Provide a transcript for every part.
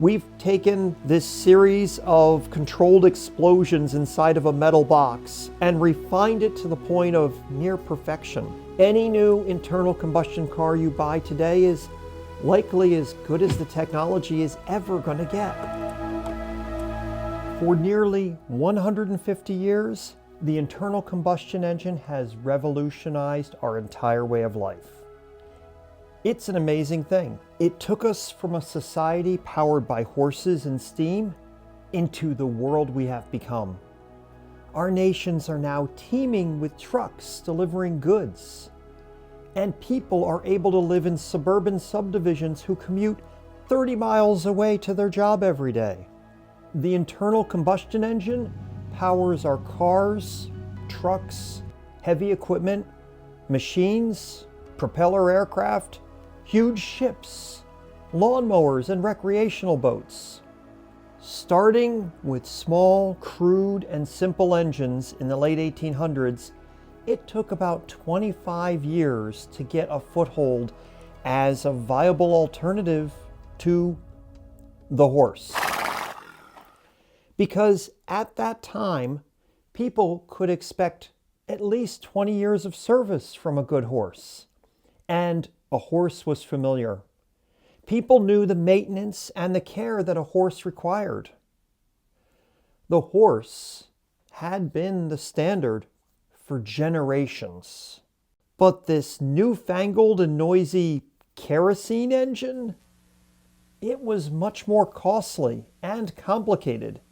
We've taken this series of controlled explosions inside of a metal box and refined it to the point of near perfection. Any new internal combustion car you buy today is likely as good as the technology is ever going to get. For nearly 150 years, the internal combustion engine has revolutionized our entire way of life. It's an amazing thing. It took us from a society powered by horses and steam into the world we have become. Our nations are now teeming with trucks delivering goods, and people are able to live in suburban subdivisions who commute 30 miles away to their job every day. The internal combustion engine powers our cars, trucks, heavy equipment, machines, propeller aircraft, huge ships, lawnmowers, and recreational boats. Starting with small, crude, and simple engines in the late 1800s, it took about 25 years to get a foothold as a viable alternative to the horse. Because at that time, people could expect at least 20 years of service from a good horse. And a horse was familiar. People knew the maintenance and the care that a horse required. The horse had been the standard for generations. But this newfangled and noisy kerosene engine, it was much more costly and complicated.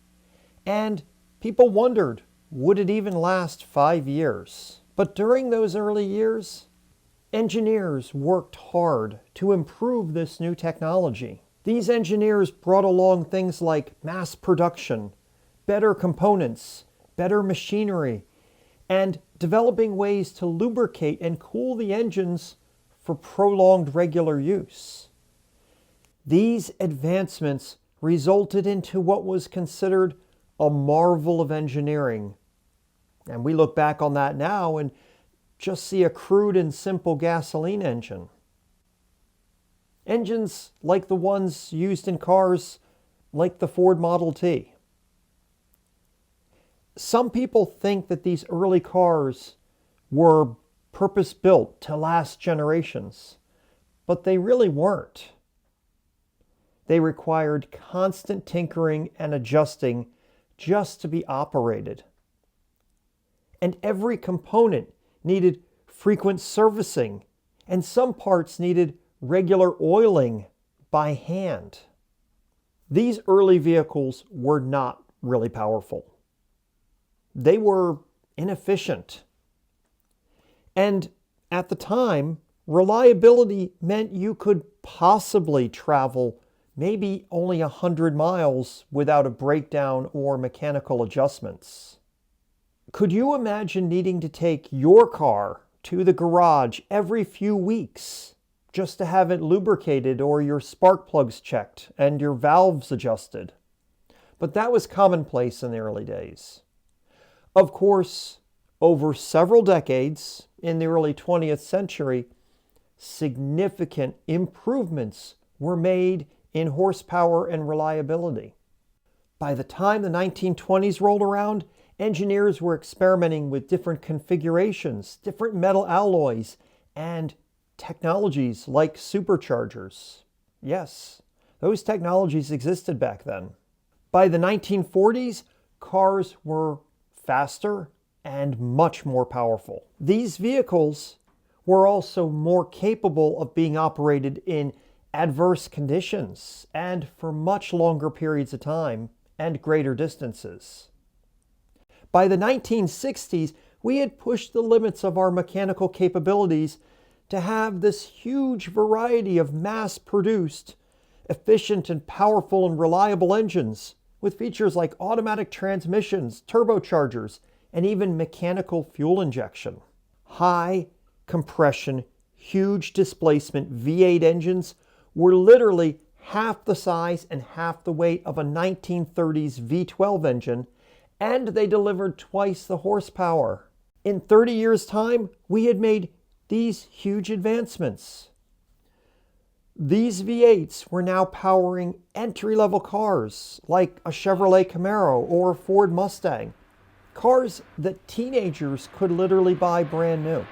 And people wondered, would it even last 5 years? But during those early years, engineers worked hard to improve this new technology. These engineers brought along things like mass production, better components, better machinery, and developing ways to lubricate and cool the engines for prolonged regular use. These advancements resulted into what was considered a marvel of engineering. And we look back on that now and just see a crude and simple gasoline engine. Engines like the ones used in cars like the Ford Model T. Some people think that these early cars were purpose-built to last generations, but they really weren't. They required constant tinkering and adjusting just to be operated. And every component needed frequent servicing, and some parts needed regular oiling by hand. These early vehicles were not really powerful. They were inefficient. And at the time, reliability meant you could possibly travel maybe only 100 miles without a breakdown or mechanical adjustments. Could you imagine needing to take your car to the garage every few weeks just to have it lubricated or your spark plugs checked and your valves adjusted? But that was commonplace in the early days. Of course, over several decades in the early 20th century, significant improvements were made in horsepower and reliability. By the time the 1920s rolled around, engineers were experimenting with different configurations, different metal alloys, and technologies like superchargers. Yes, those technologies existed back then. By the 1940s, cars were faster and much more powerful. These vehicles were also more capable of being operated in adverse conditions and for much longer periods of time and greater distances. By the 1960s, we had pushed the limits of our mechanical capabilities to have this huge variety of mass-produced, efficient and powerful and reliable engines with features like automatic transmissions, turbochargers, and even mechanical fuel injection. High compression, huge displacement V8 engines were literally half the size and half the weight of a 1930s V12 engine, and they delivered twice the horsepower. In 30 years' time, we had made these huge advancements. These V8s were now powering entry-level cars like a Chevrolet Camaro or a Ford Mustang, cars that teenagers could literally buy brand new.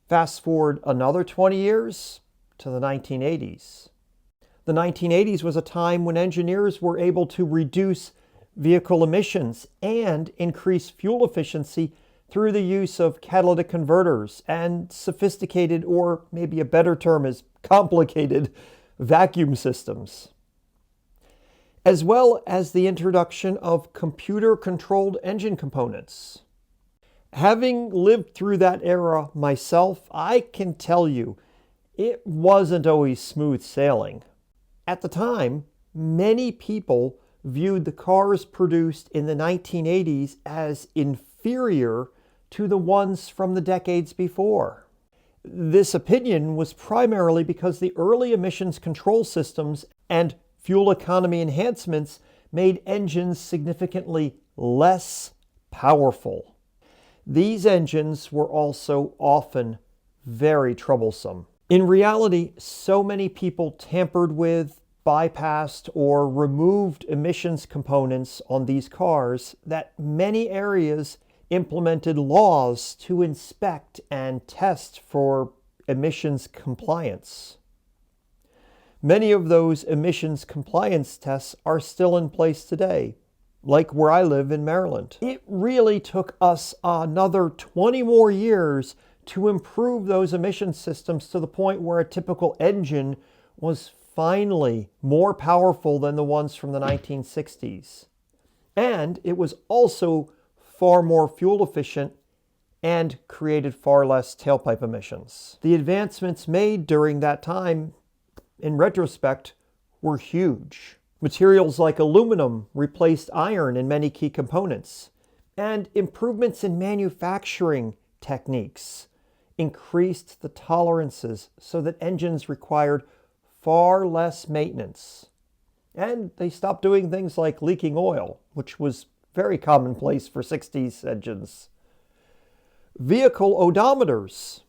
Fast forward another 20 years to the 1980s. The 1980s was a time when engineers were able to reduce vehicle emissions and increase fuel efficiency through the use of catalytic converters and sophisticated, or maybe a better term is complicated, vacuum systems, as well as the introduction of computer-controlled engine components. Having lived through that era myself, I can tell you it wasn't always smooth sailing. At the time, many people viewed the cars produced in the 1980s as inferior to the ones from the decades before. This opinion was primarily because the early emissions control systems and fuel economy enhancements made engines significantly less powerful. These engines were also often very troublesome. In reality, so many people tampered with, bypassed, or removed emissions components on these cars that many areas implemented laws to inspect and test for emissions compliance. Many of those emissions compliance tests are still in place today, like where I live in Maryland. It really took us another 20 more years to improve those emission systems to the point where a typical engine was finally more powerful than the ones from the 1960s. And it was also far more fuel efficient and created far less tailpipe emissions. The advancements made during that time, in retrospect, were huge. Materials like aluminum replaced iron in many key components, and improvements in manufacturing techniques increased the tolerances so that engines required far less maintenance. And they stopped doing things like leaking oil, which was very commonplace for 60s engines. Vehicle odometers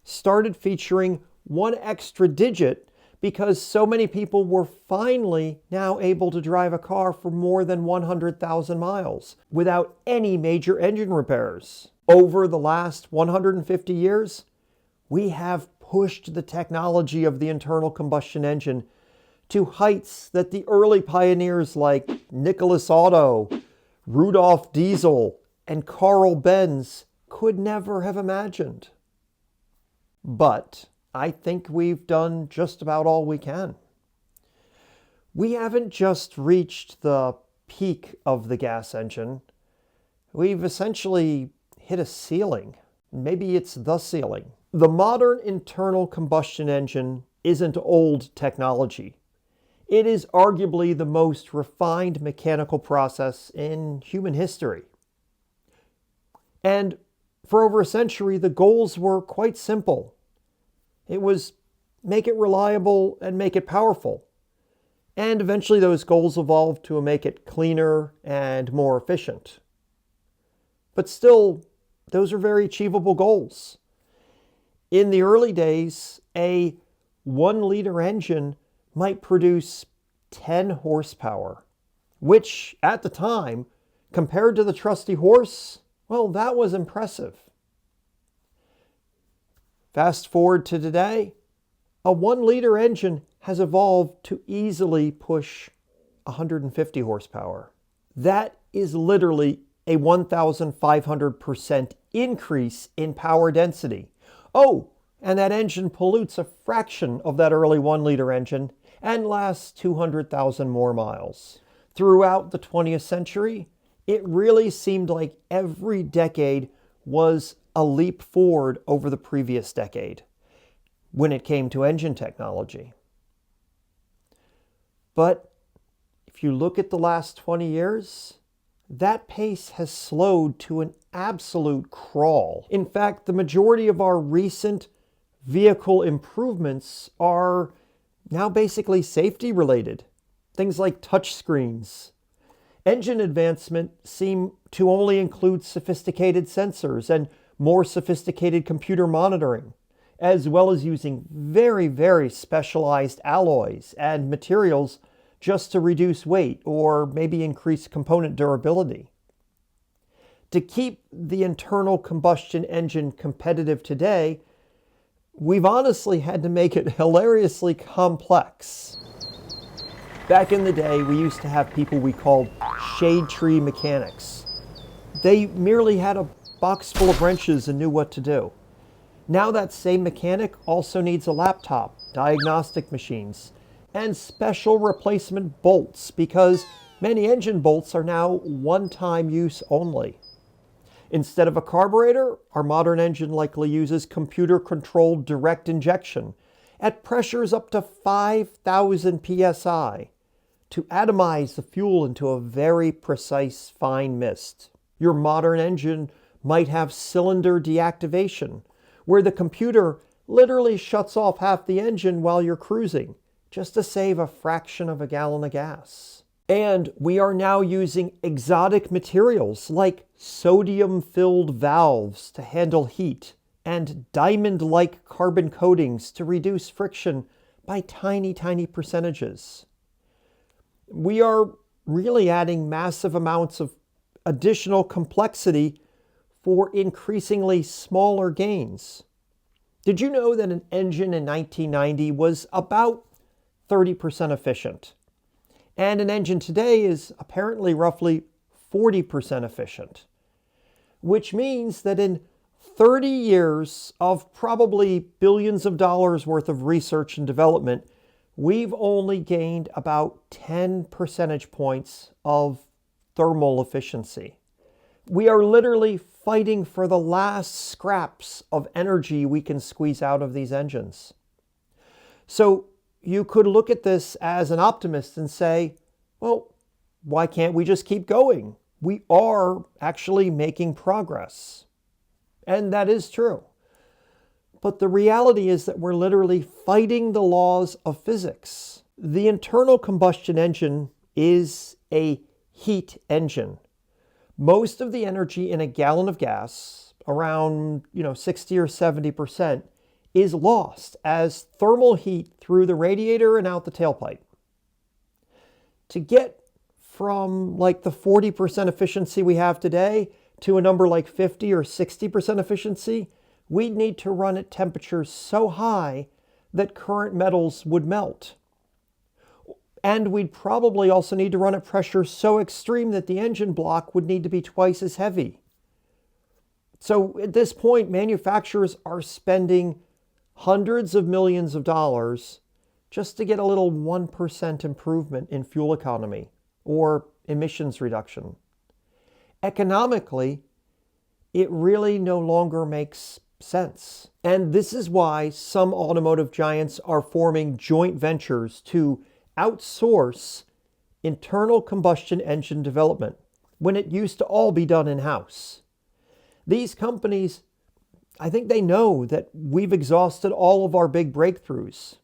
started featuring one extra digit because so many people were finally now able to drive a car for more than 100,000 miles without any major engine repairs. Over the last 150 years, we have pushed the technology of the internal combustion engine to heights that the early pioneers like Nicholas Otto, Rudolf Diesel, and Carl Benz could never have imagined. But I think we've done just about all we can. We haven't just reached the peak of the gas engine. We've essentially hit a ceiling. Maybe it's the ceiling. The modern internal combustion engine isn't old technology. It is arguably the most refined mechanical process in human history. And for over a century, the goals were quite simple. It was make it reliable and make it powerful. And eventually those goals evolved to make it cleaner and more efficient. But still, those are very achievable goals. In the early days, a 1-liter engine might produce 10 horsepower, which at the time, compared to the trusty horse, well, that was impressive. Fast forward to today, a 1-liter engine has evolved to easily push 150 horsepower. That is literally a 1,500% increase in power density. Oh, and that engine pollutes a fraction of that early 1-liter engine and lasts 200,000 more miles. Throughout the 20th century, it really seemed like every decade was a leap forward over the previous decade when it came to engine technology. But if you look at the last 20 years, that pace has slowed to an absolute crawl. In fact, the majority of our recent vehicle improvements are now basically safety related. Things like touchscreens. Engine advancement seem to only include sophisticated sensors and more sophisticated computer monitoring, as well as using very, very specialized alloys and materials just to reduce weight or maybe increase component durability. To keep the internal combustion engine competitive today, we've honestly had to make it hilariously complex. Back in the day, we used to have people we called shade tree mechanics. They merely had a box full of wrenches and knew what to do. Now that same mechanic also needs a laptop, diagnostic machines, and special replacement bolts because many engine bolts are now one-time use only. Instead of a carburetor, our modern engine likely uses computer-controlled direct injection at pressures up to 5,000 psi to atomize the fuel into a very precise fine mist. Your modern engine might have cylinder deactivation, where the computer literally shuts off half the engine while you're cruising, just to save a fraction of a gallon of gas. And we are now using exotic materials like sodium-filled valves to handle heat and diamond-like carbon coatings to reduce friction by tiny, tiny percentages. We are really adding massive amounts of additional complexity for increasingly smaller gains. Did you know that an engine in 1990 was about 30% efficient? And an engine today is apparently roughly 40% efficient, which means that in 30 years of probably billions of dollars worth of research and development, we've only gained about 10 percentage points of thermal efficiency. We are literally fighting for the last scraps of energy we can squeeze out of these engines. So you could look at this as an optimist and say, well, why can't we just keep going? We are actually making progress. And that is true. But the reality is that we're literally fighting the laws of physics. The internal combustion engine is a heat engine. Most of the energy in a gallon of gas, around 60 or 70%, is lost as thermal heat through the radiator and out the tailpipe. To get from like the 40% efficiency we have today to a number like 50 or 60% efficiency, we'd need to run at temperatures so high that current metals would melt. And we'd probably also need to run at pressure so extreme that the engine block would need to be twice as heavy. So at this point, manufacturers are spending hundreds of millions of dollars just to get a little 1% improvement in fuel economy or emissions reduction. Economically, it really no longer makes sense. And this is why some automotive giants are forming joint ventures to outsource internal combustion engine development when it used to all be done in-house. These companies, I think they know that we've exhausted all of our big breakthroughs.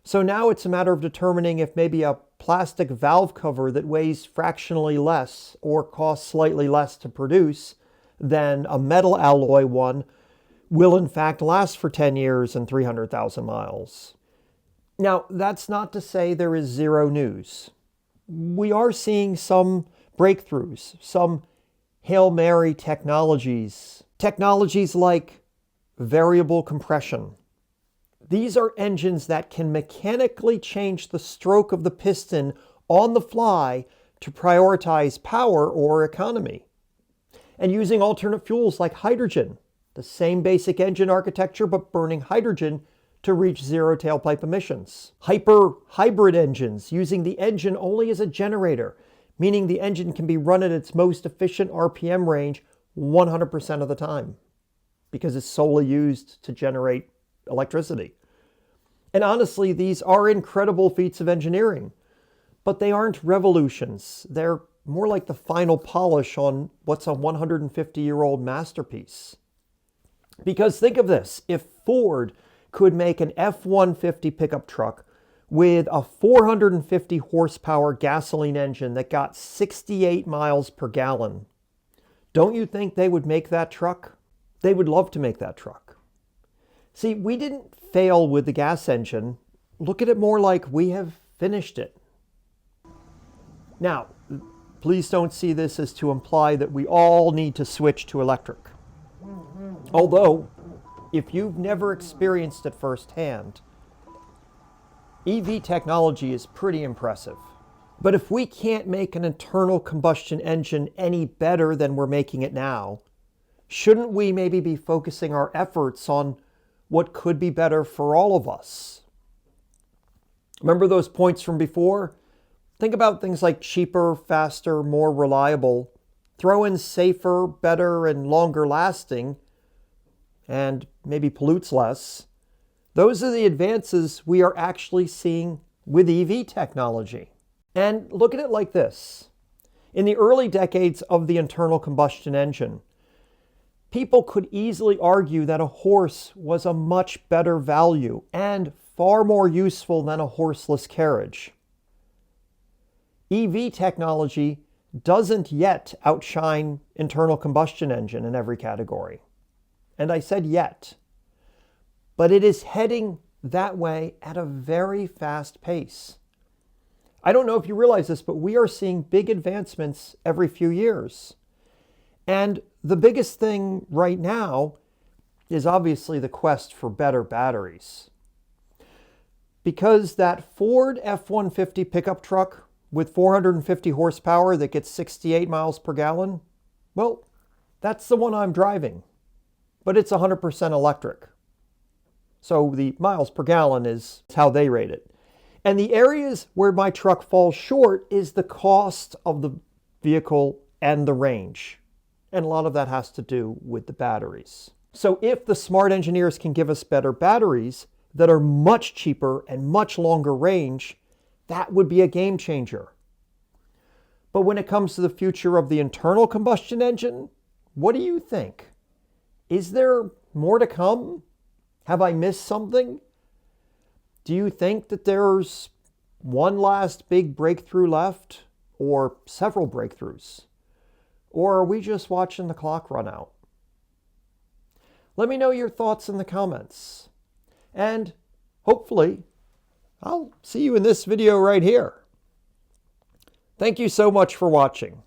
So now it's a matter of determining if maybe a plastic valve cover that weighs fractionally less or costs slightly less to produce than a metal alloy one will in fact last for 10 years and 300,000 miles. Now, that's not to say there is zero news. We are seeing some breakthroughs, some Hail Mary technologies like variable compression. These are engines that can mechanically change the stroke of the piston on the fly to prioritize power or economy. And using alternate fuels like hydrogen, the same basic engine architecture but burning hydrogen to reach zero tailpipe emissions. Hybrid engines using the engine only as a generator, meaning the engine can be run at its most efficient RPM range 100% of the time because it's solely used to generate electricity. And honestly, these are incredible feats of engineering, but they aren't revolutions. They're more like the final polish on what's a 150-year-old masterpiece. Because think of this, if Ford could make an F-150 pickup truck with a 450 horsepower gasoline engine that got 68 miles per gallon, don't you think they would make that truck? They would love to make that truck. See, we didn't fail with the gas engine. Look at it more like we have finished it. Now, please don't see this as to imply that we all need to switch to electric. Although, if you've never experienced it firsthand, EV technology is pretty impressive. But if we can't make an internal combustion engine any better than we're making it now, shouldn't we maybe be focusing our efforts on what could be better for all of us? Remember those points from before? Think about things like cheaper, faster, more reliable. Throw in safer, better, and longer lasting, and maybe pollutes less. Those are the advances we are actually seeing with EV technology. And look at it like this. In the early decades of the internal combustion engine, people could easily argue that a horse was a much better value and far more useful than a horseless carriage. EV technology doesn't yet outshine internal combustion engine in every category. And I said yet. But it is heading that way at a very fast pace. I don't know if you realize this, but we are seeing big advancements every few years. And the biggest thing right now is obviously the quest for better batteries. Because that Ford F-150 pickup truck with 450 horsepower that gets 68 miles per gallon, well, that's the one I'm driving. But it's 100% electric. So the miles per gallon is how they rate it. And the areas where my truck falls short is the cost of the vehicle and the range. And a lot of that has to do with the batteries. So if the smart engineers can give us better batteries that are much cheaper and much longer range, that would be a game changer. But when it comes to the future of the internal combustion engine, what do you think? Is there more to come? Have I missed something? Do you think that there's one last big breakthrough left, or several breakthroughs? Or are we just watching the clock run out? Let me know your thoughts in the comments. And hopefully, I'll see you in this video right here. Thank you so much for watching.